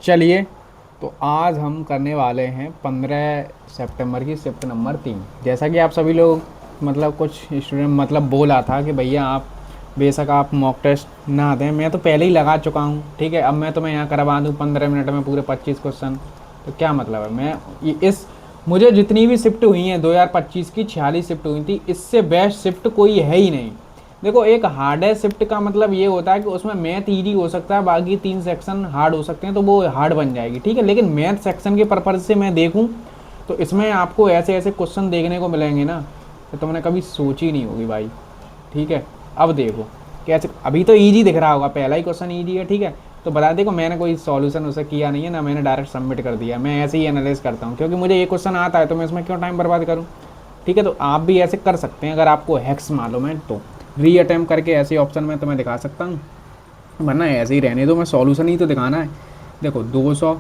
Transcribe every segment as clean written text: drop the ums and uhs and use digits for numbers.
चलिए, तो आज हम करने वाले हैं 15 सितंबर की शिफ्ट नंबर 3। जैसा कि आप सभी लोग मतलब कुछ स्टूडेंट मतलब बोला था कि भैया आप बेशक आप मॉक टेस्ट ना दें, मैं तो पहले ही लगा चुका हूँ। ठीक है, अब मैं तुम्हें यहाँ करवा दूँ 15 मिनट में पूरे 25 क्वेश्चन, तो क्या मतलब है। मैं इस मुझे जितनी भी शिफ्ट हुई हैं 2025 की 46 शिफ्ट हुई थी, इससे बेस्ट शिफ्ट कोई है ही नहीं। देखो, एक हार्ड है शिफ्ट का मतलब ये होता है कि उसमें मैथ ईजी हो सकता है, बाकी 3 सेक्शन हार्ड हो सकते हैं, तो वो हार्ड बन जाएगी। ठीक है, लेकिन मैथ सेक्शन के पर्पज से मैं देखूं तो इसमें आपको ऐसे ऐसे क्वेश्चन देखने को मिलेंगे ना, तो तुमने कभी सोची नहीं होगी भाई। ठीक है, अब देखो कैसे। अभी तो इजी दिख रहा होगा, पहला ही क्वेश्चन इजी है। ठीक है, तो बता देखो, मैंने कोई सॉल्यूशन उसे किया नहीं है ना, मैंने डायरेक्ट सबमिट कर दिया। मैं ऐसे ही एनालाइज करता हूँ, क्योंकि मुझे ये क्वेश्चन आता है तो मैं इसमें क्यों टाइम बर्बाद करूँ। ठीक है, तो आप भी ऐसे कर सकते हैं अगर आपको हैक्स मालूम है तो। री अटैम्प्ट करके ऐसे ऑप्शन में तुम्हें दिखा सकता हूँ, वरना ऐसे ही रहने दो, मैं सॉल्यूशन ही तो दिखाना है। देखो 200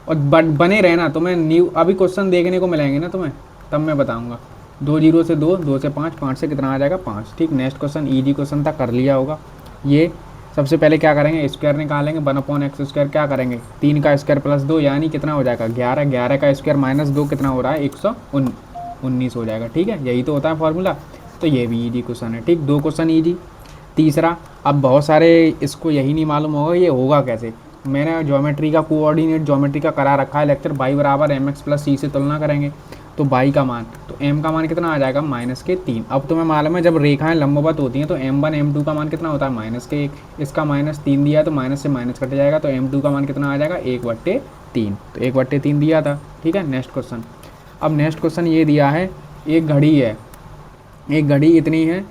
और बने रहना, तुम्हें न्यू अभी क्वेश्चन देखने को मिलेंगे ना तुम्हें, तब मैं बताऊंगा। 2 0 से 2, 2 से 5, 5 से कितना आ जाएगा 5। ठीक, नेक्स्ट क्वेश्चन इजी क्वेश्चन था, कर लिया होगा ये। सबसे पहले क्या करेंगे, स्क्वायर निकालेंगे। 1/x² क्या करेंगे, 3 का स्क्वायर प्लस 2 यानी कितना हो जाएगा 11। 11 का स्क्वायर माइनस 2 कितना हो रहा है 119 हो जाएगा। ठीक है, यही तो होता है फॉर्मूला। तो ये भी इजी क्वेश्चन है। ठीक, 2 क्वेश्चन इजी। तीसरा, अब बहुत सारे इसको यही नहीं मालूम होगा ये होगा कैसे। मैंने ज्योमेट्री का कोऑर्डिनेट ज्योमेट्री का करा रखा है लेक्चर, y बराबर mx प्लस सी से तुलना करेंगे। तो y का मान, तो m का मान कितना आ जाएगा -3। अब तुम्हें मालूम है जब रेखाएं लंबवत होती हैं तो m1 m2 का मान कितना होता है -1। इसका -3 दिया है तो माइनस से माइनस कट जाएगा, तो m2 का मान कितना आ जाएगा 1/3। तो 1/3 दिया था। ठीक है, नेक्स्ट क्वेश्चन। अब नेक्स्ट क्वेश्चन ये दिया है, एक घड़ी है, एक घड़ी इतनी है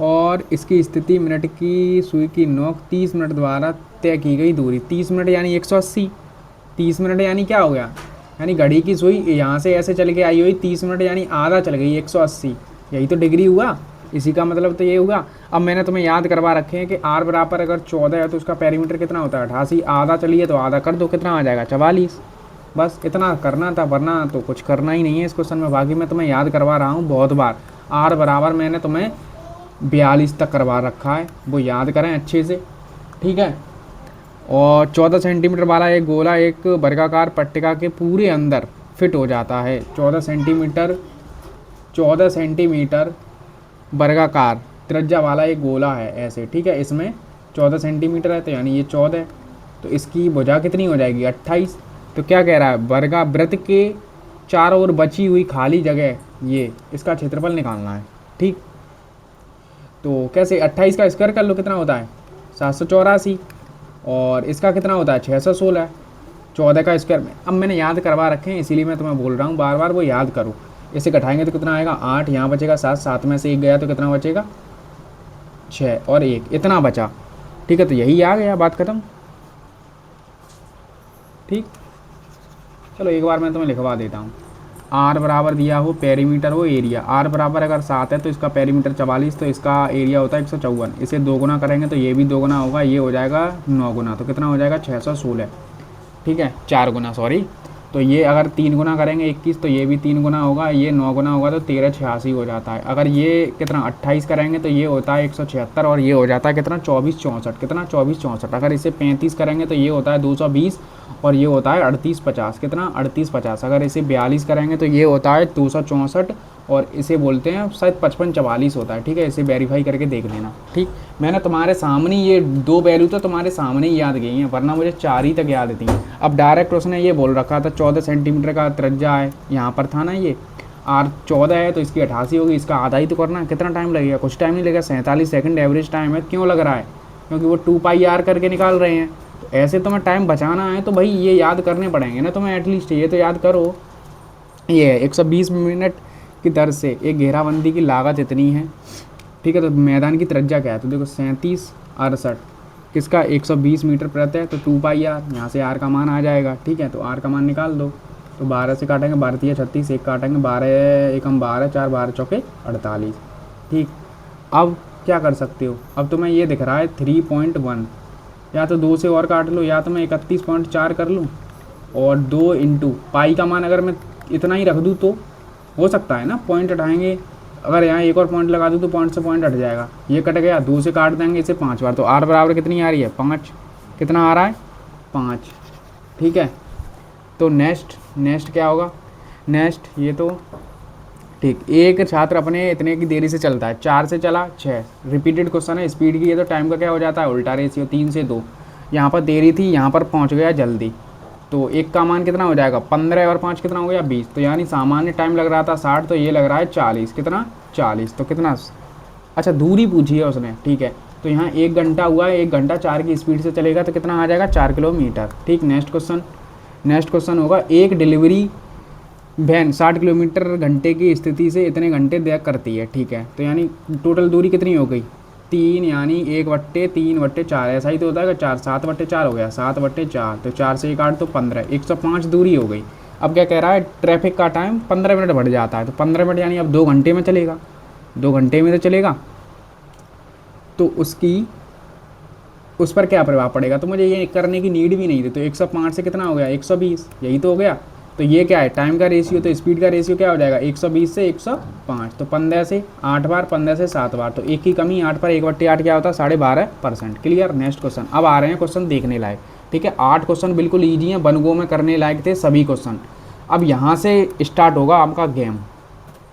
और इसकी स्थिति मिनट की सुई की नोक 30 मिनट द्वारा तय की गई दूरी 30 मिनट यानी 180। 30 मिनट यानी क्या हो गया, यानी घड़ी की सुई यहाँ से ऐसे चल के आई हुई 30 मिनट यानी आधा चल गई 180। यही तो डिग्री हुआ, इसी का मतलब तो ये हुआ। अब मैंने तुम्हें याद करवा रखे हैं कि आर बराबर अगर 14 है तो उसका पेरीमीटर कितना होता है 88। आधा चलिए तो आधा कर दो, कितना आ जाएगा 44। बस इतना करना था, वरना तो कुछ करना ही नहीं है इस क्वेश्चन में। बाकी मैं तुम्हें याद करवा रहा हूँ बहुत बार। आर बराबर मैंने तुम्हें 42 तक करवा रखा है, वो याद करें अच्छे से। ठीक है, और 14 सेंटीमीटर वाला एक गोला एक वर्गाकार पट्टिका के पूरे अंदर फिट हो जाता है। 14 सेंटीमीटर वर्गाकार त्रिज्या वाला एक गोला है ऐसे। ठीक है, इसमें 14 सेंटीमीटर है तो यानी ये 14 है, तो इसकी भुजा कितनी हो जाएगी 28। तो क्या कह रहा है, वर्गा वृत्त के चारों ओर बची हुई खाली जगह ये इसका क्षेत्रफल निकालना है। ठीक, तो कैसे 28 का स्क्वायर कर लो, कितना होता है 784, और इसका कितना होता है 616। 14 का स्क्वायर में अब मैंने याद करवा रखे हैं इसीलिए मैं तुम्हें बोल रहा हूँ बार बार वो याद करो। इसे घटाएंगे तो कितना आएगा 8, यहाँ बचेगा 7, 7 में से 1 गया तो कितना बचेगा 6 और 1 इतना बचा। ठीक है, तो यही आ गया, बात खत्म। ठीक, चलो एक बार मैं तुम्हें लिखवा देता हूँ। आर बराबर दिया हो, पेरीमीटर हो, एरिया। आर बराबर अगर 7 है तो इसका पेरीमीटर 44, तो इसका एरिया होता है 154। इसे 2 गुना करेंगे तो ये भी 2 गुना होगा, ये हो जाएगा 9 गुना, तो कितना हो जाएगा 616। ठीक है, 4 गुना सॉरी। तो ये अगर 3 गुना करेंगे 21, तो ये भी 3 गुना होगा, ये 9 गुना होगा तो 1386 हो जाता है। अगर ये कितना 28 करेंगे तो ये होता है 176, और ये हो जाता है कितना 2464। कितना 2464। अगर इसे 35 करेंगे तो ये होता है 220, और ये होता है 3850। कितना 3850। अगर इसे 42 करेंगे तो ये होता है 264, और इसे बोलते हैं शायद 5544 होता है। ठीक है, इसे वेरीफाई करके देख लेना। ठीक, मैंने तुम्हारे सामने ये 2 वैल्यू तो तुम्हारे सामने ही याद गई हैं, वरना मुझे 4 ही तक याद थी। अब डायरेक्ट उसने ये बोल रखा था 14 सेंटीमीटर का त्रिज्या है, यहाँ पर था ना ये आर 14 है तो इसकी 88 होगी, इसका आधा ही तो करना। कितना टाइम लगेगा, कुछ टाइम नहीं लगेगा, 47 सेकंड एवरेज टाइम है। क्यों लग रहा है, क्योंकि वो 2πr करके निकाल रहे हैं। तो ऐसे तुम्हें टाइम बचाना है तो भाई ये याद करने पड़ेंगे ना तुम्हें, एटलीस्ट ये तो याद करो। ये 120 मिनट की दर से एक घेराबंदी की लागत इतनी है। ठीक है, तो मैदान की त्रिज्या क्या है, तो देखो 3768 किसका 120 मीटर प्रति है, तो 2πr, यहाँ से आर का मान आ जाएगा। ठीक है, तो आर का मान निकाल दो। तो 12 से काटेंगे 12 36, एक काटेंगे 12 एकम 12, 4 12 चौके 48। ठीक, अब क्या कर सकते हो, अब तुम्हें ये दिख रहा है 3.1, या तो 2 से और काट लो, या तो मैं 31.4 कर लूँ, और 2 इंटू पाई का मान अगर मैं इतना ही रख दूँ तो हो सकता है ना, पॉइंट हटाएंगे। अगर यहाँ एक और पॉइंट लगा दूँ तो पॉइंट से पॉइंट हट जाएगा, ये कट गया, 2 से काट देंगे इसे 5 बार, तो आर बराबर कितनी आ रही है 5। कितना आ रहा है 5। ठीक है। तो नेक्स्ट क्या होगा, नेक्स्ट ये तो ठीक, एक छात्र अपने इतने की देरी से चलता है, 4 से चला 6, रिपीटेड क्वेश्चन है स्पीड की, ये तो टाइम का क्या हो जाता है उल्टा रेशियो, 3 से 2, यहाँ पर देरी थी, यहाँ पर पहुँच गया जल्दी, तो एक का मान कितना हो जाएगा 15 और 5 कितना हो गया 20, तो यानी सामान्य टाइम लग रहा था 60, तो ये लग रहा है 40, कितना 40, तो कितना, अच्छा दूरी पूछी है उसने, ठीक है। तो यहाँ 1 घंटा हुआ है, 1 घंटा 4 की स्पीड से चलेगा तो कितना आ जाएगा 4 किलोमीटर, ठीक। नेक्स्ट क्वेश्चन होगा, एक डिलीवरी वैन 60 किलोमीटर घंटे की स्थिति से इतने घंटे तय करती है, ठीक है। तो यानी टोटल दूरी कितनी हो गई 3, यानी 1/3/4, ऐसा ही तो होता है कि 4 7/4 हो गया, 7/4, तो 4 से 1 8 तो 15, 105 दूरी हो गई। अब क्या कह रहा है, ट्रैफिक का टाइम 15 मिनट बढ़ जाता है, तो 15 मिनट यानी अब 2 घंटे में चलेगा, 2 घंटे में तो चलेगा, तो उस पर क्या प्रभाव पड़ेगा, तो मुझे ये करने की नीड भी नहीं थी। तो 105 से कितना हो गया 120, यही तो हो गया। तो ये क्या है टाइम का रेशियो, तो स्पीड का रेशियो क्या हो जाएगा 120 से 105, तो 15 से 8 बार, 15 से 7 बार, तो एक की कमी 8 पर 1/8 क्या होता है 12.5%। क्लियर। नेक्स्ट क्वेश्चन, अब आ रहे हैं क्वेश्चन देखने लायक, ठीक है। 8 क्वेश्चन बिल्कुल ईजी हैं, 1 गो में करने लायक थे सभी क्वेश्चन। अब यहाँ से स्टार्ट होगा आपका गेम,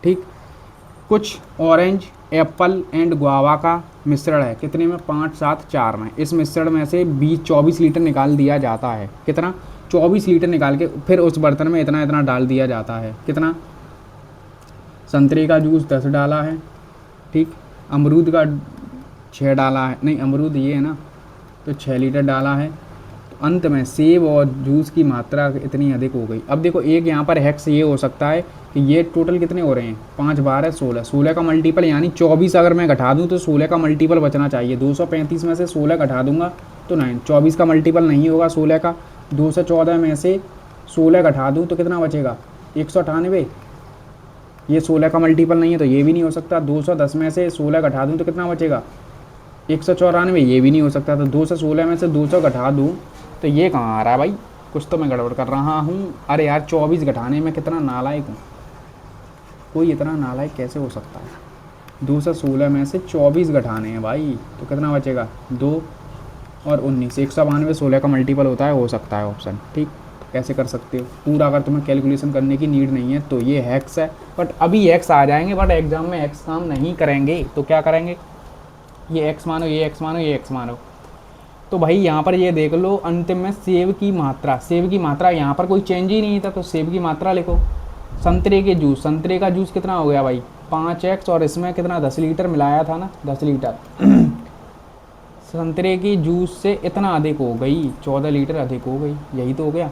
ठीक। कुछ ऑरेंज, एप्पल एंड गुआवा का मिश्रण है, कितने में 5 7 4 में। इस मिश्रण में से 24 लीटर निकाल दिया जाता है, कितना 24 लीटर निकाल के फिर उस बर्तन में इतना इतना डाल दिया जाता है, कितना। संतरे का जूस 10 डाला है, ठीक। अमरूद का 6 डाला है, नहीं अमरूद ये है ना, तो 6 लीटर डाला है। तो अंत में सेब और जूस की मात्रा इतनी अधिक हो गई। अब देखो एक यहाँ पर हैक्स ये हो सकता है कि ये टोटल कितने हो रहे हैं 5 12 16, 16 का मल्टीपल यानी 24 अगर मैं घटा दूँ तो 16 का मल्टीपल बचना चाहिए। 235 में से 16 घटा दूंगा तो 9, 24 का मल्टीपल नहीं होगा 16 का। 214 में से 16 घटा दूँ तो कितना बचेगा 198, ये 16 का मल्टीपल नहीं है तो ये भी नहीं हो सकता। 210 में से 16 घटा दूँ तो कितना बचेगा 194, ये भी नहीं हो सकता। तो 216 में से 200 घटा दूँ तो ये कहाँ आ रहा है भाई, कुछ तो मैं गड़बड़ कर रहा हूँ। अरे यार 24 घटाने में कितना नालायक हूँ, कोई इतना नालायक कैसे हो सकता है। 216 में से 24 घटाने हैं भाई, तो कितना बचेगा 2 और 19, 192 16 का मल्टीपल होता है, हो सकता है ऑप्शन, ठीक। कैसे कर सकते हो पूरा, अगर तुम्हें कैलकुलेशन करने की नीड नहीं है तो ये हैक्स है। बट अभी हैक्स आ जाएंगे, बट एग्जाम में हैक्स काम नहीं करेंगे, तो क्या करेंगे ये एक्स मानो, ये एक्स मानो, ये एक्स मानो। तो भाई यहाँ पर ये देख लो अंतिम में सेब की मात्रा यहाँ पर कोई चेंज ही नहीं था, तो सेब की मात्रा लिखो। संतरे का जूस कितना हो गया भाई 5x, और इसमें कितना 10 लीटर मिलाया था ना, 10 लीटर संतरे की जूस से इतना अधिक हो गई, 14 लीटर अधिक हो गई, यही तो हो गया,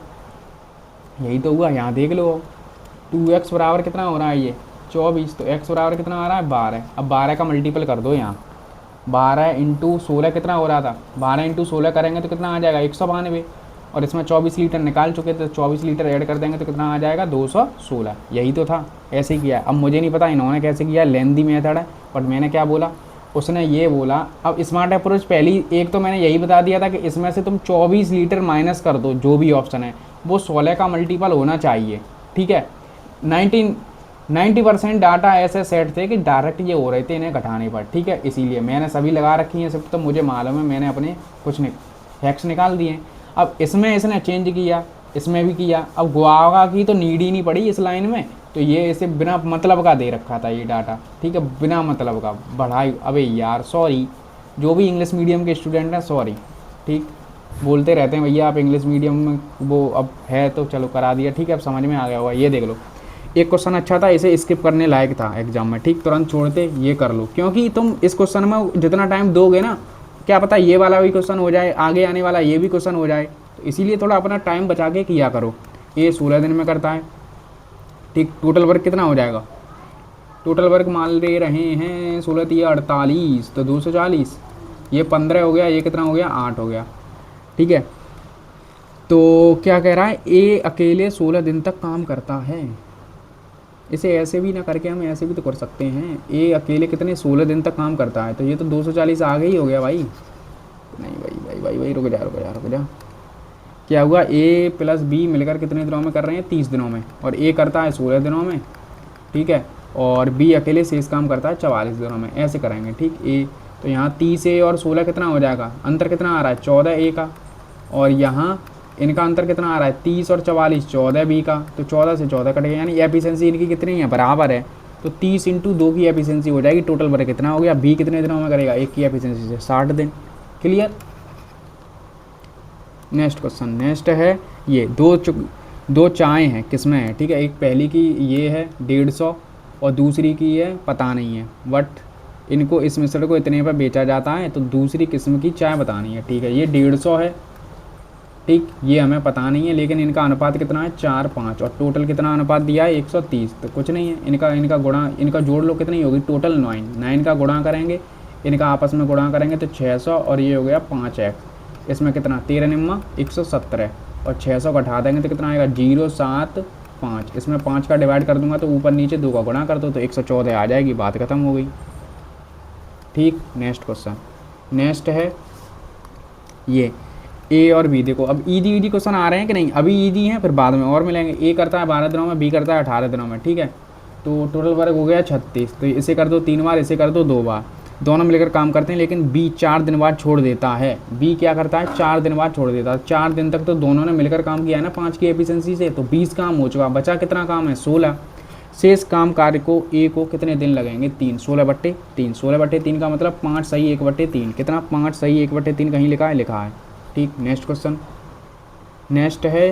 यही तो हुआ। यहाँ देख लो 2x बराबर कितना हो रहा है ये 24, तो x बराबर कितना आ रहा है 12। अब 12 का मल्टीपल कर दो, यहाँ 12 इंटू 16 कितना हो रहा था, 12 इंटू 16 करेंगे तो कितना आ जाएगा 192, और इसमें 24 लीटर निकाल चुके थे, 24 लीटर ऐड कर देंगे तो कितना आ जाएगा 216, यही तो था। ऐसे किया। अब मुझे नहीं पता इन्होंने कैसे किया, लेंदी मेथड है, बट मैंने क्या बोला, उसने ये बोला। अब स्मार्ट अप्रोच पहली एक तो मैंने यही बता दिया था कि इसमें से तुम 24 लीटर माइनस कर दो, जो भी ऑप्शन है वो 16 का मल्टीपल होना चाहिए, ठीक है। 90% डाटा ऐसे सेट थे कि डायरेक्ट ये हो रहे थे इन्हें घटाने पर, ठीक है। इसीलिए मैंने सभी लगा रखी हैं सिर्फ, तो मुझे मालूम है मैंने अपने कुछ हैक्स निकाल दिए। अब इसमें इसने चेंज किया, इसमें भी किया। अब गुआवा की तो नीड ही नहीं पड़ी इस लाइन में, तो ये इसे बिना मतलब का दे रखा था ये डाटा, ठीक है, बिना मतलब का बढ़ाई। अबे यार सॉरी, जो भी इंग्लिश मीडियम के स्टूडेंट हैं सॉरी, ठीक। बोलते रहते हैं भैया आप इंग्लिश मीडियम में, वो अब है तो चलो करा दिया, ठीक है, अब समझ में आ गया होगा। ये देख लो एक क्वेश्चन अच्छा था, इसे स्किप करने लायक था एग्जाम में, ठीक, तुरंत छोड़ते, ये कर लो, क्योंकि तुम इस क्वेश्चन में जितना टाइम दोगे ना, क्या पता ये वाला भी क्वेश्चन हो जाए, आगे आने वाला ये भी क्वेश्चन हो जाए, तो इसीलिए थोड़ा अपना टाइम बचा के किया करो। ये 16 दिन में करता है, ठीक। टोटल वर्क कितना हो जाएगा, टोटल वर्क मान ले रहे हैं 16 3 48, तो 240, ये 15 हो गया, ये कितना हो गया 8 हो गया, ठीक है। तो क्या कह रहा है, ए अकेले 16 दिन तक काम करता है। इसे ऐसे भी ना करके हम ऐसे भी तो कर सकते हैं, ए अकेले कितने 16 दिन तक काम करता है, तो ये तो 240 आगे ही हो गया भाई। नहीं भाई रुक जा। क्या हुआ, ए प्लस बी मिलकर कितने दिनों में कर रहे हैं 30 दिनों में, और ए करता है 16 दिनों में, ठीक है, और बी अकेले शेष काम करता है 44 दिनों में। ऐसे करेंगे, ठीक। ए तो यहाँ 30 ए और 16 कितना हो जाएगा, अंतर कितना आ रहा है 14 ए का, और यहाँ इनका अंतर कितना आ रहा है 30 और 44, 14 बी का, तो 14 से 14 कट गया, यानी एफिशिएंसी इनकी कितनी है, बराबर है। तो 30 इंटू 2 की एफिशिएंसी हो जाएगी, टोटल वर्क कितना हो गया, बी कितने दिनों में करेगा, एक की एफिशिएंसी से 60 दिन। क्लियर। नेक्स्ट क्वेश्चन, नेक्स्ट है ये दो चाय हैं, किसमें है, ठीक है, एक पहली की ये है 150 और दूसरी की है पता नहीं है, बट इनको इस मिश्रण को इतने पर बेचा जाता है, तो दूसरी किस्म की चाय बतानी है, ठीक है। ये 150 है, ठीक, ये हमें पता नहीं है, लेकिन इनका अनुपात कितना है 4:5, और टोटल कितना अनुपात दिया है 130, तो कुछ नहीं है, इनका गुणा, इनका जोड़ लो, कितनी होगी टोटल 9 का गुणा करेंगे, इनका आपस में गुणा करेंगे तो 600, और ये हो गया 5x, इसमें कितना 13 निम्मा 117, और 600 का हटा देंगे तो कितना आएगा 075, इसमें 5 का डिवाइड कर दूंगा तो ऊपर नीचे 2 का गुणा कर दो तो 114 आ जाएगी, बात खत्म हो गई। ठीक। नेक्स्ट क्वेश्चन, नेक्स्ट है ये ए और बी। देखो अब ईदी ईदी क्वेश्चन आ रहे हैं कि नहीं, अभी ईदी हैं फिर बाद में और मिलेंगे। ए करता है 12 दिनों में, बी करता है 18 दिनों में, ठीक है। तो टोटल वर्क हो गया 36, तो इसे कर दो 3 बार, इसे कर दो 2 बार, दोनों मिलकर काम करते हैं, लेकिन बी 4 दिन बाद छोड़ देता है। बी क्या करता है 4 दिन बाद छोड़ देता है, 4 दिन तक तो दोनों ने मिलकर काम किया है ना 5 की एफिशिएंसी से, तो 20 काम हो चुका, बचा कितना काम है 16। शेष काम कार्य को ए को कितने दिन लगेंगे 3, 16/3, 16/3 का मतलब 5 सही 1/3, कितना 5 सही 1/3 कहीं लिखा है, लिखा है। ठीक। नेक्स्ट क्वेश्चन, नेक्स्ट है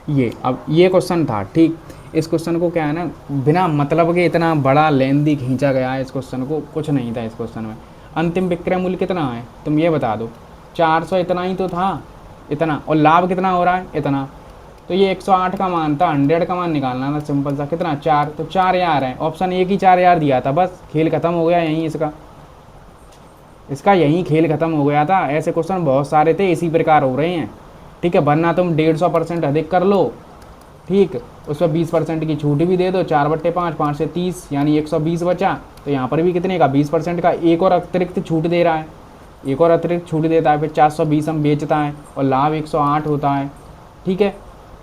ये, अब ये क्वेश्चन था, ठीक। इस क्वेश्चन को क्या है ना, बिना मतलब के इतना बड़ा लेंदी खींचा गया है इस क्वेश्चन को, कुछ नहीं था इस क्वेश्चन में। अंतिम विक्रय मूल्य कितना है तुम ये बता दो, 400 इतना ही तो था, इतना, और लाभ कितना हो रहा है इतना, तो ये 108 का मान था, 100 का मान निकालना था, सिंपल सा, कितना 4, तो 4000 है, ऑप्शन ए की 4000 दिया था, बस खेल खत्म हो गया यहीं, इसका यहीं खेल खत्म हो गया था। ऐसे क्वेश्चन बहुत सारे थे, इसी प्रकार हो रहे हैं, ठीक है। वरना तुम 150% अधिक कर लो, ठीक, उस पर 20% की छूट भी दे दो, 4/5, 5 से 30 यानी 120 बचा, तो यहाँ पर भी कितने का 20% का एक और अतिरिक्त छूट दे रहा है, एक और अतिरिक्त छूट देता है, फिर 420 हम बेचता है और लाभ 108 होता है, ठीक है।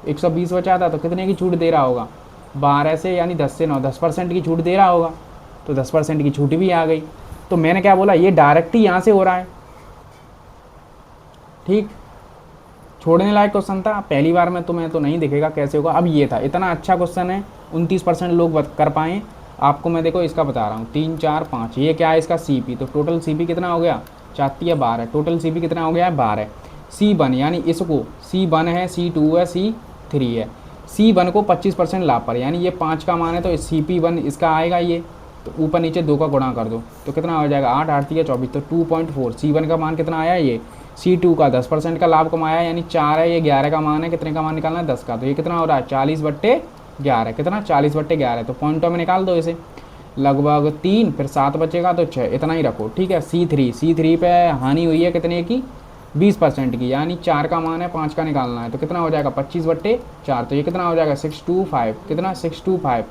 120 बचा था तो कितने की छूट दे रहा होगा 12 से, यानी 10 से 9, 10% की छूट दे रहा होगा, तो 10% की छूट भी आ गई। तो मैंने क्या बोला, ये डायरेक्ट ही यहाँ से हो रहा है, ठीक। छोड़ने लायक क्वेश्चन था, पहली बार में तुम्हें तो नहीं दिखेगा कैसे होगा। अब ये था, इतना अच्छा क्वेश्चन है, 29% लोग कर पाए। आपको मैं देखो इसका बता रहा हूँ, 3 4 5, ये क्या है इसका CP, तो टोटल CP कितना हो गया 4 या 12, टोटल CP कितना हो गया 12। C1 यानी इसको, C1 है, C2 है, C3 है, C1 को 25% लाभ पर, यानी ये 5 का मान है तो CP1 इसका आएगा ये, तो ऊपर नीचे 2 का गुणा कर दो तो कितना हो जाएगा 8 8 या 24, तो 2.4। C1 का मान कितना आया ये, C2 का 10% का लाभ कमाया यानी 4 है, ये 11 का मान है, कितने का मान निकालना है 10 का, तो ये कितना हो रहा है 40/11, कितना 40/11, तो पॉइंटों में निकाल दो इसे, लगभग 3, फिर 7 बचेगा तो 6, इतना ही रखो, ठीक है। C3 पे हानि हुई है कितने की 20% की, यानी 4 का मान है 5 का निकालना है, तो कितना हो जाएगा 25/4, तो ये कितना हो जाएगा 625, कितना 625,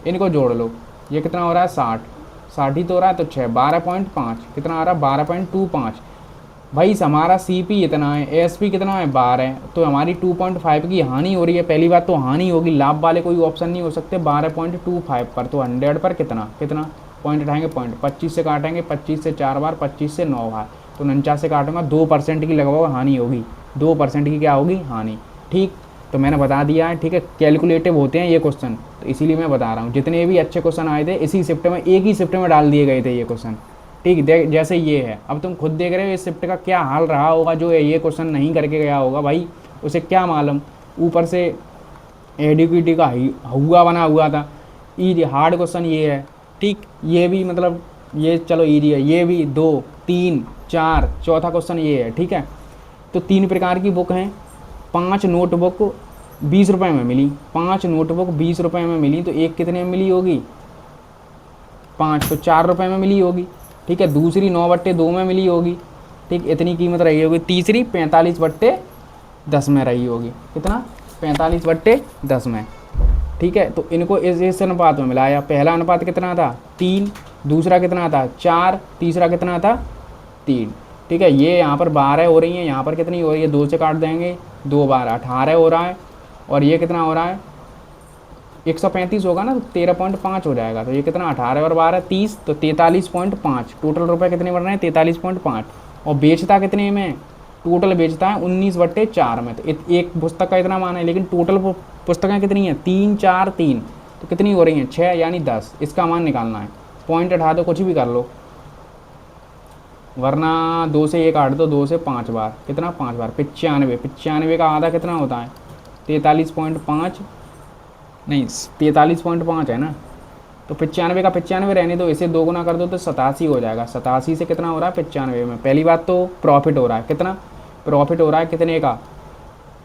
इनको जोड़ लो, ये कितना हो रहा है 60 ही तो हो रहा है, तो 6, 12.5, कितना आ रहा है 12.25। भाई हमारा CP इतना है, ASP कितना है 12, तो हमारी 2.5 की हानि हो रही है। पहली बात तो हानि होगी, लाभ वाले कोई ऑप्शन नहीं हो सकते 12.25 पर, तो 100 पर कितना कितना पॉइंट उठाएंगे, पॉइंट 25 से काटेंगे, 25 से 4 बार, 25 से 9 बार, तो 49 से काटूंगा, 2% की लगभग हानि होगी, 2% की क्या होगी हानि, ठीक। तो मैंने बता दिया है, ठीक है। कैलकुलेटिव होते हैं ये क्वेश्चन, तो इसीलिए मैं बता रहा हूँ, जितने भी अच्छे क्वेश्चन आए थे इसी शिफ्ट में, एक ही शिफ्ट में डाल दिए गए थे ये क्वेश्चन, ठीक। जैसे ये है, अब तुम खुद देख रहे हो इस शिफ्ट का क्या हाल रहा होगा, जो ये क्वेश्चन नहीं करके गया होगा भाई उसे क्या मालूम, ऊपर से एडिक्विटी का हुआ बना हुआ था, ईजी हार्ड क्वेश्चन ये है, ठीक। ये भी मतलब ये चलो ईजी है, ये भी 2 3 4, चौथा क्वेश्चन ये है, ठीक है। तो 3 प्रकार की बुक हैं, 5 नोटबुक 20 रुपये में मिली, 5 नोटबुक 20 रुपये में मिली, तो एक कितने में मिली होगी 5, तो 4 रुपये में मिली होगी, ठीक है। दूसरी 9/2 में मिली होगी, ठीक, इतनी कीमत रही होगी। तीसरी 45/10 में रही होगी, कितना 45/10 में, ठीक है। तो इनको इस अनुपात में मिलाया, पहला अनुपात कितना था 3, दूसरा कितना था 4, तीसरा कितना था 3, ठीक है। ये यहाँ पर 12 हो रही है, यहाँ पर कितनी हो रही है 2 से काट देंगे, 2 बार 18 हो रहा है, और ये कितना हो रहा है 135 होगा ना, तो 13.5 हो जाएगा, तो ये कितना 18 और 12 30, तो 43.5, टोटल रुपए कितने बढ़ रहे हैं 43.5, और बेचता कितने में टोटल बेचता है 19/4 में, तो एक पुस्तक का इतना मान है, लेकिन टोटल पुस्तकें कितनी हैं, 3 4 3, तो कितनी हो रही हैं, 6 यानी 10। इसका मान निकालना है, पॉइंट हटा दो, कुछ भी कर लो, वरना 2 से 1 काट दो, 2 से 5 बार, कितना 5 बार, 95, 95 का आधा कितना होता है, 43.5, नहीं 43.5 है ना, तो 95 का 95 रहने दो, इसे 2 गुना कर दो तो 87 हो जाएगा। 87 से कितना हो रहा है 95 में। पहली बात तो प्रॉफिट हो रहा है, कितना प्रॉफिट हो रहा है, कितने का,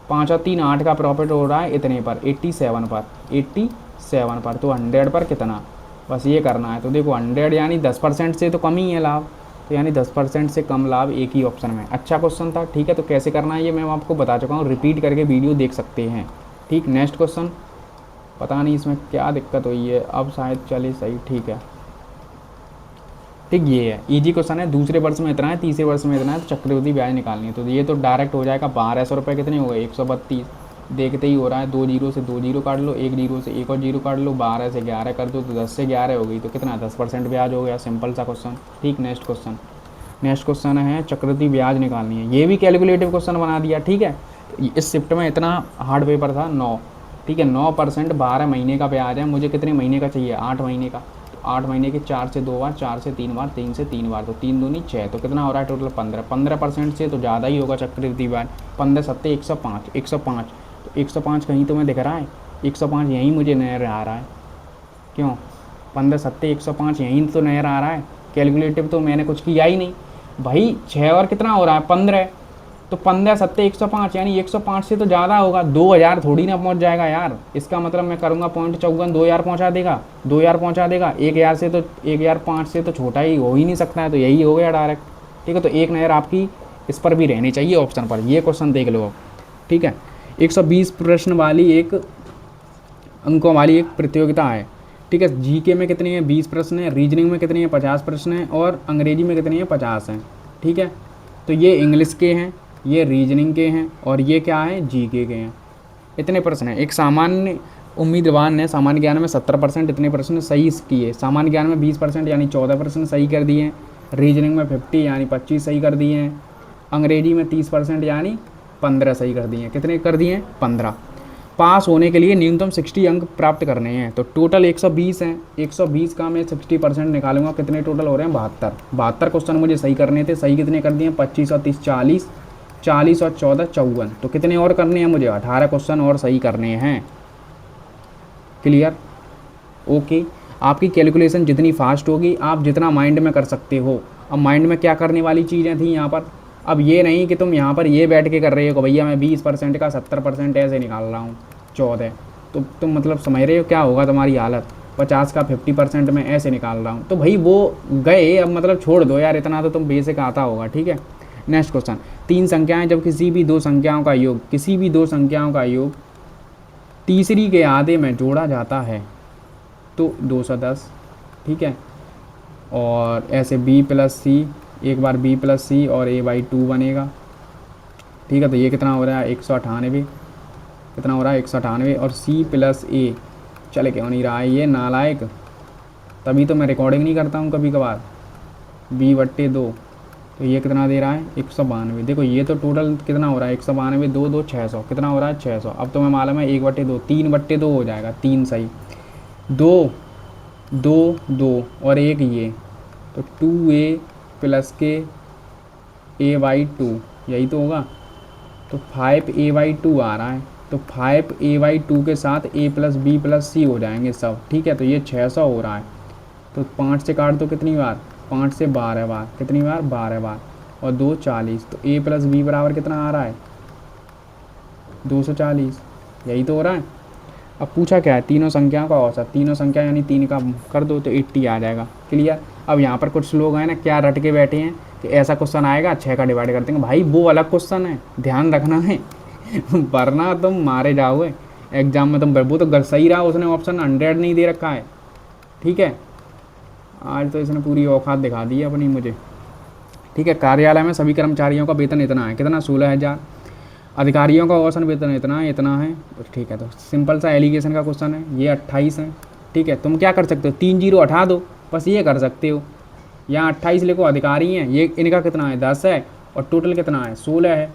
5 और 3 8 का प्रॉफिट हो रहा है इतने पर, 87 पर, 87 पर, तो 100 पर कितना, बस ये करना है। तो देखो 100 यानी 10% से तो कम ही है लाभ, तो यानी 10% से कम लाभ एक ही ऑप्शन में। अच्छा क्वेश्चन था, ठीक है। तो कैसे करना है ये मैं आपको बता चुका हूँ, रिपीट करके वीडियो देख सकते हैं, ठीक। नेक्स्ट क्वेश्चन, पता नहीं इसमें क्या दिक्कत हुई है, अब शायद चले सही, ठीक है, ठीक। ये है इजी क्वेश्चन है, दूसरे वर्ष में इतना है, तीसरे वर्ष में इतना है, तो चक्रवृद्धि ब्याज निकालनी है। तो ये तो डायरेक्ट हो जाएगा 1200 रुपये, कितने हो गए 132, देखते ही हो रहा है, 2 जीरो से 2 जीरो काट लो, 1 जीरो से 1 और जीरो काट लो, 12 से 11 कर दो, तो 10 से 11 हो गई, तो कितना 10% ब्याज हो गया, सिंपल सा क्वेश्चन, ठीक। नेक्स्ट क्वेश्चन, नेक्स्ट क्वेश्चन है चक्रवृद्धि ब्याज निकालनी है, ये भी कैलकुलेटिव क्वेश्चन बना दिया, ठीक है। इस शिफ्ट में इतना हार्ड पेपर था 9, ठीक है, 9%, 12 महीने का ब्याज है, मुझे कितने महीने का चाहिए, 8 महीने का, तो 8 महीने के 4 से 2 बार, 4 से 3 बार, 3 से 3 बार, तो 3 दूनी 6, तो कितना हो रहा है टोटल 15, 15% से तो ज़्यादा ही होगा चक्रवृद्धि ब्याज, 15 सत्ते 105, 105, तो 105 कहीं तो मैं दिख रहा है, 105 यहीं मुझे नज़र आ रहा है, क्यों, 15 सत्ते 105 यहीं तो नज़र आ रहा है, कैलकुलेटिव तो मैंने कुछ किया ही नहीं भाई। 6 और कितना हो रहा है 15, तो 15 सत्ते 105 यानी 105 से तो ज़्यादा होगा, 2000 थोड़ी ना पहुंच जाएगा यार, इसका मतलब मैं करूँगा पॉइंट चौगन 2000 पहुंचा देगा, 2000 पहुंचा देगा, 1000 से तो 1005 से तो छोटा ही हो ही नहीं सकता है, तो यही हो गया डायरेक्ट, ठीक है। तो एक नज़र आपकी इस पर भी रहनी चाहिए ऑप्शन पर, ये क्वेश्चन देख लो, ठीक है। 120 प्रश्न वाली एक अंकों वाली एक प्रतियोगिता है, ठीक है। जीके में कितनी है 20 प्रश्न है, रीजनिंग में कितनी है 50 प्रश्न है, और अंग्रेजी में कितनी है 50 हैं, ठीक है। तो ये इंग्लिश के हैं, ये रीजनिंग के हैं, और ये क्या है जीके के हैं। इतने प्रश्न हैं। एक सामान्य उम्मीदवार ने सामान्य ज्ञान में 70% इतने प्रश्न सही किए, सामान्य ज्ञान में 20% यानी 14 प्रश्न सही कर दिए हैं, रीजनिंग में 50 यानी 25 सही कर दिए हैं, अंग्रेजी में 30% यानी 15 सही कर दिए हैं। कितने कर दिए हैं 15। पास होने के लिए न्यूनतम 60 अंक प्राप्त करने हैं, तो टोटल 120 हैं, 120 का मैं 60% निकालूंगा, कितने टोटल हो रहे हैं 72। 72 क्वेश्चन मुझे सही करने थे, सही कितने कर दिए 25 और 30 40, 40 और 14 54, तो कितने और करने हैं मुझे 18 क्वेश्चन और सही करने हैं। Clear, okay. आपकी कैलकुलेशन जितनी फास्ट होगी आप जितना माइंड में कर सकते हो। अब माइंड में क्या करने वाली चीज़ें थी यहाँ पर, अब ये नहीं कि तुम यहाँ पर ये बैठ के कर रहे हो भैया मैं 20% का 70% ऐसे निकाल रहा हूँ 14, तो तुम मतलब समझ रहे हो क्या होगा तुम्हारी हालत, 50 का 50% में ऐसे निकाल रहा हूँ, तो भाई वो गए, अब मतलब छोड़ दो यार, इतना तो तुम बेसिक आता होगा, ठीक है। नेक्स्ट क्वेश्चन, 3 संख्याएं जब किसी भी 2 संख्याओं का योग, किसी भी 2 संख्याओं का योग तीसरी के आधे में जोड़ा जाता है तो 210, ठीक है। और ऐसे b प्लस सी, एक बार b प्लस सी और a/2 बनेगा, ठीक है। तो ये कितना हो रहा है 198, कितना हो रहा है 198, और c प्लस a, चले क्यों नहीं रहा है ये नालायक, तभी तो मैं रिकॉर्डिंग नहीं करता हूँ कभी कभार, b/2, तो ये कितना दे रहा है 192। देखो ये तो टोटल कितना हो रहा है 192, 2 2 600, कितना हो रहा है 600। अब तो मैं मालूम है 1/2, 3/2 हो जाएगा, 3 सही, 2 2 2 और 1 ये, तो 2a प्लस के a/2 यही तो होगा, तो 5a/2 आ रहा है, तो 5a/2 के साथ a plus b plus c हो जाएंगे सब, ठीक है। तो ये 600 हो रहा है, तो 5 से काट दो कितनी बार, 5 से 12 बार, कितनी बार 12 बार, और 2 40, तो a प्लस b बराबर कितना आ रहा है 240, यही तो हो रहा है। अब पूछा क्या है तीनों संख्याओं का औसत, तीनों संख्या यानी 3 का कर दो तो 80 आ जाएगा। क्लियर। अब यहाँ पर कुछ लोग हैं ना क्या रट के बैठे हैं कि ऐसा क्वेश्चन आएगा 6 का डिवाइड कर देंगे, भाई वो अलग क्वेश्चन है, ध्यान रखना है वरना तुम मारे जाओगे एग्जाम में। तुम वो तो सही रहा, उसने ऑप्शन 100 नहीं दे रखा है, ठीक है। आज तो इसने पूरी औकात दिखा दी है अपनी मुझे, ठीक है। कार्यालय में सभी कर्मचारियों का वेतन इतना है, कितना 16,000, अधिकारियों का औसत वेतन इतना है, इतना है, तो ठीक है। तो सिंपल सा एलिगेशन का क्वेश्चन है, ये 28 है, ठीक है। तुम क्या कर सकते हो 3 जीरो हटा दो, बस ये कर सकते हो, यहाँ 28 लिखो, अधिकारी हैं ये, इनका कितना है 10 है, और टोटल कितना है 16 है।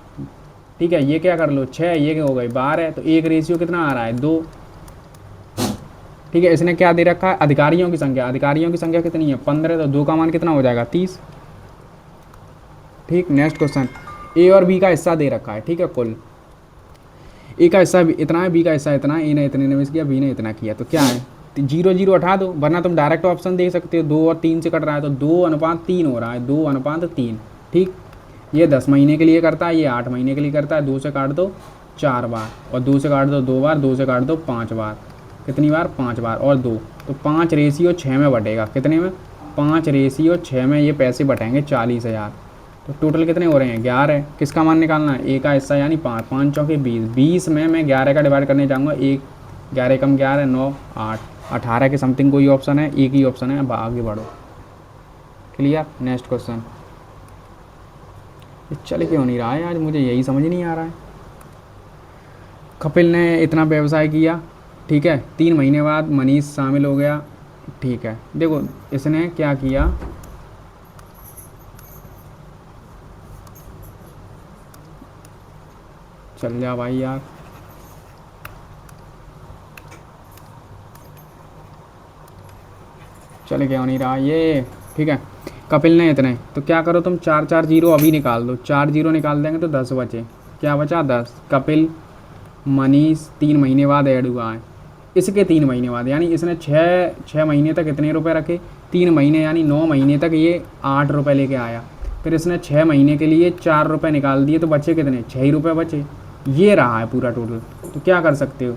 ठीक है, ये क्या कर लो 6, ये क्या हो गई 12 है, तो एक रेशियो कितना आ रहा है 2। ठीक है, इसने क्या दे रखा है अधिकारियों की संख्या, अधिकारियों की संख्या कितनी है 15, तो 2 का मान कितना हो जाएगा 30। ठीक, नेक्स्ट क्वेश्चन, ए और बी का हिस्सा दे रखा है। ठीक है, कुल ए का हिस्सा इतना है, बी का हिस्सा इतना है, ए ने इतने निवेश किया, बी ने इतना किया, तो क्या है 0 0 हटा दो, वरना तुम डायरेक्ट ऑप्शन देख सकते हो 2 और 3 से कट रहा है तो 2:3 हो रहा है, 2:3। ठीक, ये 10 महीने के लिए करता है, ये 8 महीने के लिए करता है। 2 से काट दो 4 बार, और 2 से काट दो 2 बार, 2 से काट दो 5 बार, कितनी बार 5 बार, और 2, तो 5:6 में बटेगा, कितने में 5:6 में ये पैसे बटेंगे 40,000। तो टोटल कितने हो रहे हैं 11। किसका मान निकालना है, ए का हिस्सा यानी 5, 5 चौके 20, 20 में मैं 11 का डिवाइड करने जाऊँगा, 1 11 कम 11 9 8, 18 के समथिंग कोई ऑप्शन है, एक ही ऑप्शन है, अब आगे बढ़ो। Clear, next question. चल क्यों नहीं रहा है आज, मुझे यही समझ नहीं आ रहा है। कपिल ने इतना व्यवसाय किया, ठीक है, 3 महीने बाद मनीष शामिल हो गया। ठीक है, देखो इसने क्या किया, चल जा भाई यार, चल क्यों नहीं रहा ये। ठीक है, कपिल ने इतने, तो क्या करो तुम 4 4 जीरो अभी निकाल दो, 4 जीरो निकाल देंगे तो 10 बचे, क्या बचा 10। कपिल मनीष 3 महीने बाद ऐड हुआ है, इसके 3 महीने बाद, यानी इसने 6 महीने तक इतने रुपए रखे, 3 महीने यानी 9 महीने तक ये 8 रुपये लेके आया। फिर इसने 6 महीने के लिए 4 रुपये निकाल दिए, तो बचे कितने 6 ही रुपये बचे। ये रहा है पूरा टोटल, तो क्या कर सकते हो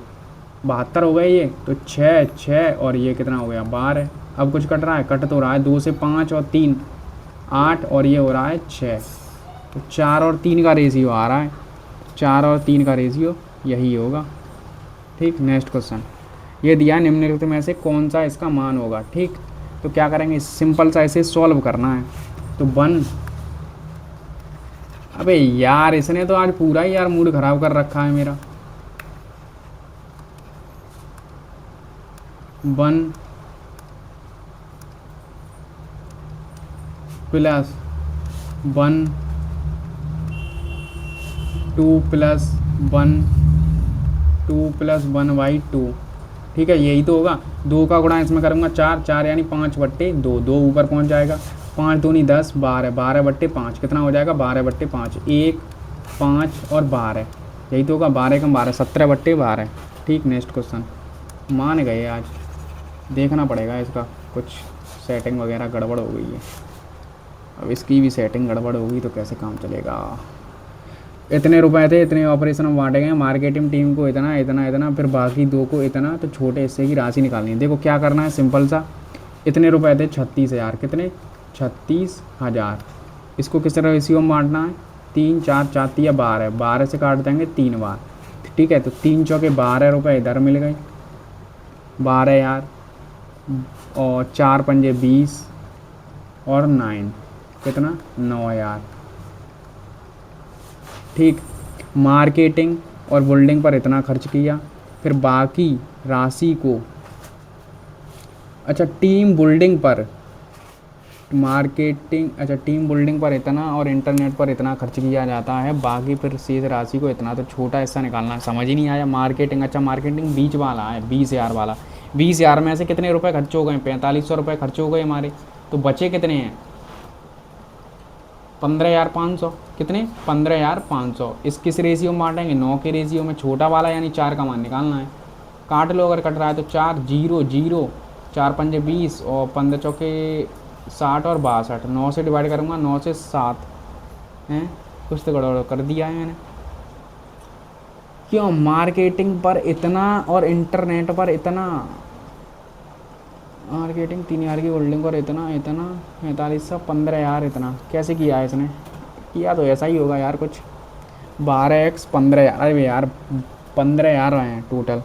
72 हो गए ये, तो 6 6 और ये कितना हो गया 12। अब कुछ कट रहा है, कट तो रहा है 2 से 5 और 3 8, और ये हो रहा है 6, तो 4 और 3 का रेशियो आ रहा है, 4 और 3 का रेशियो यही होगा। ठीक, नेक्स्ट क्वेश्चन, ये दिया निम्नलिखित में से कौन सा इसका मान होगा। ठीक, तो क्या करेंगे, सिंपल सा इसे सॉल्व करना है, तो 1, अबे यार इसने तो आज पूरा ही यार मूड खराब कर रखा है मेरा। 1 प्लस 1 2 प्लस 1 2 प्लस 1/2। ठीक है, यही तो होगा। 2 का गुणा इसमें करूँगा 4 4 यानी 5/2, 2 ऊपर पहुँच जाएगा, 5 दूनी 10 12, 12/5 कितना हो जाएगा 12/5, 1 5 और 12, यही तो होगा 12 कम 12 17/12। ठीक, नेक्स्ट क्वेश्चन, मान गए आज, देखना पड़ेगा इसका कुछ सेटिंग वगैरह गड़बड़ हो गई है, अब इसकी भी सेटिंग गड़बड़ होगी तो कैसे काम चलेगा। इतने रुपए थे, इतने ऑपरेशन में बांटे गए, मार्केटिंग टीम को इतना इतना इतना, फिर बाकी 2 को इतना, तो छोटे हिस्से की राशि निकालनी है। देखो क्या करना है, सिंपल सा, इतने रुपए थे 36,000, कितने 36,000, इसको किस रेशियो में बांटना है 3 4 4 या 12, 12 से काट देंगे 3 बार। ठीक है, तो 3 चौके 12 रुपये इधर मिल गए 12,000, और 4 पंजे 20 और 9 कितना 9,000। ठीक, मार्केटिंग और बिल्डिंग पर इतना खर्च किया, फिर बाकी राशि को, अच्छा टीम बिल्डिंग पर, मार्केटिंग, अच्छा टीम बिल्डिंग पर इतना और इंटरनेट पर इतना खर्च किया जाता है, बाकी फिर शेष राशि को इतना, तो छोटा हिस्सा निकालना है। समझ ही नहीं आया। मार्केटिंग, अच्छा मार्केटिंग बीच वाला है 20,000 वाला, 20,000 में से कितने रुपए खर्च हो गए 4500 रुपये खर्च हो गए हमारे, तो बचे कितने हैं 15,500, कितने 15,500। इस किस रेशियो में बांटेंगे 9 के रेशियो में, छोटा वाला यानी 4 का मान निकालना है। काट लो अगर कट रहा है तो 4 0 0, 4 पंजे 20 और 15 चौके 60 और 62, 9 से डिवाइड करूँगा 9 से 7 हैं, कुछ तो गड़बड़ कर दिया है मैंने। क्यों मार्केटिंग पर इतना और इंटरनेट पर इतना, मार्केटिंग 3,000 की होल्डिंग पर इतना इतना 4500 15,000 इतना, कैसे किया है इसने, किया तो ऐसा ही होगा यार कुछ 12x 15,000, अरे यार 15,000 आए हैं टोटल।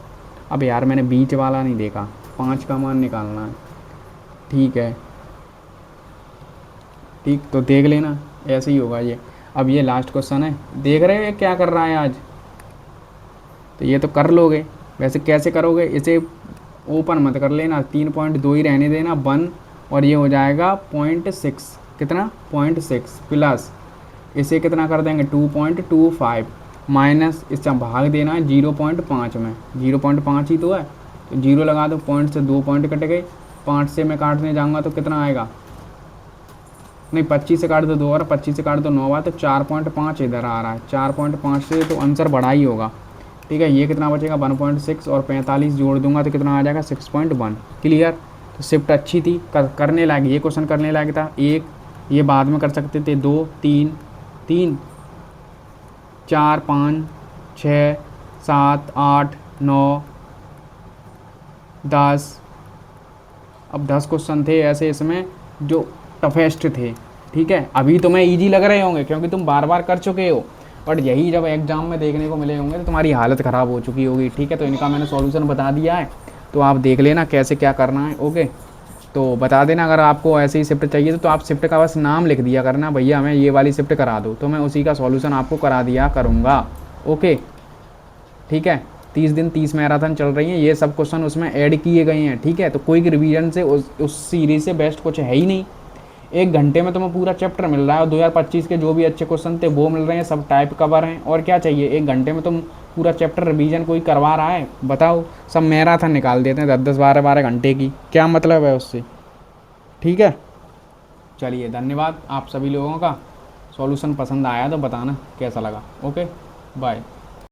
अब यार मैंने बीच वाला नहीं देखा, 5 का मान निकालना है। ठीक है, ठीक, तो देख लेना ऐसे ही होगा ये। अब ये लास्ट क्वेश्चन है, देख रहे हैं क्या कर रहा है आज, तो ये तो कर लोगे, वैसे कैसे करोगे, इसे ओपन मत कर लेना, 3.2 ही रहने देना 1, और ये हो जाएगा 0.6, कितना 0.6 प्लस इसे कितना कर देंगे 2.25 माइनस इससे भाग देना है 0.5 में, 0.5 ही तो है, तो जीरो लगा दो, पॉइंट से 2 पॉइंट कट गए, 5 से मैं काटने जाऊँगा तो कितना आएगा, नहीं 25 से काट दो 2 और 25 से काट दो 9 बार, तो 4.5 इधर आ रहा है, 4.5 से तो आंसर बढ़ा ही होगा। ठीक है, ये कितना बचेगा 1.6 और 45 जोड़ दूंगा तो कितना आ जाएगा 6.1। क्लियर। तो शिफ्ट अच्छी थी, करने लायक, ये क्वेश्चन करने लायक था। एक ये बाद में कर सकते थे, 2 3 3 4 5 6 7 8 9 10, अब 10 क्वेश्चन थे ऐसे इसमें जो टफेस्ट थे। ठीक है, अभी तुम्हें इजी लग रहे होंगे क्योंकि तुम बार बार कर चुके हो, बट यही जब एग्जाम में देखने को मिले होंगे तो तुम्हारी हालत ख़राब हो चुकी होगी। ठीक है, तो इनका मैंने सॉल्यूशन बता दिया है, तो आप देख लेना कैसे क्या करना है। ओके, तो बता देना अगर आपको ऐसे ही शिफ्ट चाहिए तो आप शिफ्ट का बस नाम लिख दिया करना, भैया हमें ये वाली शिफ्ट करा दो, तो मैं उसी का सॉल्यूशन आपको करा दिया करूँगा। ओके, ठीक है। 30 दिन 30 मैराथन चल रही हैं, ये सब क्वेश्चन उसमें ऐड किए गए हैं। ठीक है, तो क्विक रिवीजन से उस सीरीज से बेस्ट कुछ है ही नहीं। 1 घंटे में तुम्हें पूरा चैप्टर मिल रहा है और 2025 के जो भी अच्छे क्वेश्चन थे वो मिल रहे हैं, सब टाइप कवर हैं, और क्या चाहिए। 1 घंटे में तुम पूरा चैप्टर रिवीजन कोई करवा रहा है, बताओ। सब मैराथन निकाल देते हैं 10-10 12-12 घंटे की, क्या मतलब है उससे। ठीक है, चलिए धन्यवाद आप सभी लोगों का। सॉल्यूशन पसंद आया तो बताना कैसा लगा। Okay, bye.